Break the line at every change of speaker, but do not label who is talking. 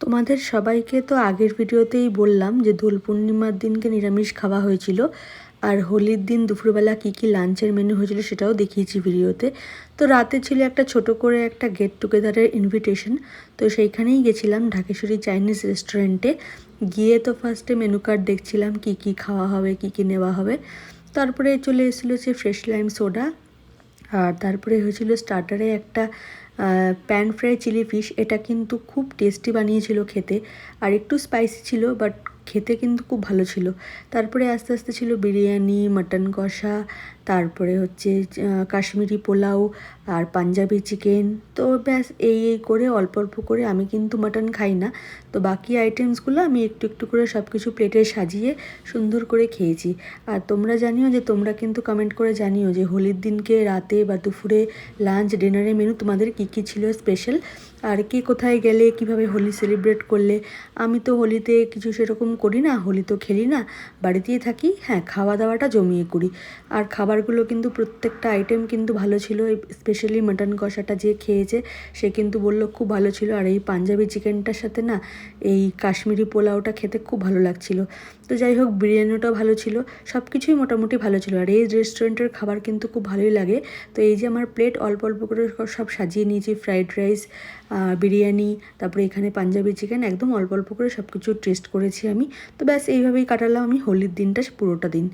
তোমাদের সবাইকে তো আগের ভিডিওতেই বললাম যে দোল পূর্ণিমার দিনকে নিরামিষ খাওয়া হয়েছিল, আর হোলির দিন দুপুরবেলা কী কী লাঞ্চের মেনু হয়েছিল সেটাও দেখিয়েছি ভিডিওতে। তো রাতে ছিল একটা ছোট করে একটা গেট টুগেদারের ইনভিটেশন। তো সেইখানেই গেছিলাম ঢাকেশ্বরী চাইনিজ রেস্টুরেন্টে। গিয়ে তো ফার্স্টে মেনু কার্ড দেখছিলাম কী কী খাওয়া হবে, কী কী নেওয়া হবে। তারপরে চলে এসেছিলো যে ফ্রেশ লাইম সোডা, আর তারপরে হয়েছিল স্টার্টারে একটা প্যান ফ্রাই চিলি ফিশ। এটা কিন্তু খুব টেস্টি বানিয়েছিল খেতে, আর একটু স্পাইসি ছিল, বাট খেতে কিন্তু খুব ভালো ছিল। তারপরে আস্তে আস্তে ছিল বিরিয়ানি, মাটন কষা, তারপরে হচ্ছে কাশ্মীরি পোলাও আর পাঞ্জাবি চিকেন। তো ব্যাস এই করে অল্প অল্প করে, আমি কিন্তু মাটন খাই না, তো বাকি আইটেমসগুলো আমি একটু একটু করে সব কিছু প্লেটে সাজিয়ে সুন্দর করে খেয়েছি। আর তোমরা জানিও যে তোমরা কিন্তু কমেন্ট করে জানিও যে হোলির দিনকে রাতে বা দুপুরে লাঞ্চ ডিনারের মেনু তোমাদের কী কী ছিল স্পেশাল, আর কে কোথায় গেলে কিভাবে হোলি সেলিব্রেট করলে। আমি তো হোলিতে কিছু সেরকম করি না, হোলি তো খেলি না, বাড়িতেই থাকি। হ্যাঁ, খাওয়া দাওয়াটা জমিয়ে করি। আর খাবারগুলো কিন্তু প্রত্যেকটা আইটেম কিন্তু ভালো ছিল। স্পেশালি মাটন কষাটা যে খেয়েছে সে কিন্তু বলল খুব ভালো ছিল। আর এই পাঞ্জাবি চিকেনটার সাথে না এই কাশ্মীরি পোলাওটা খেতে খুব ভালো লাগছিল। তো যাই হোক, বিরিয়ানিটাও ভালো ছিল, সব কিছুই মোটামুটি ভালো ছিল। আর এই রেস্টুরেন্টের খাবার কিন্তু খুব ভালোই লাগে। তো এই যে আমার প্লেট অল্প অল্প করে সব সাজিয়ে নিয়েছি, ফ্রাইড রাইস, বিরিয়ানি, তারপরে এখানে পাঞ্জাবি চিকেন, একদম অল্প অল্প করে সব কিছু টেস্ট করেছি আমি। তো ব্যাস এইভাবেই কাটালাম আমি হোলির দিনটা, পুরোটা দিন।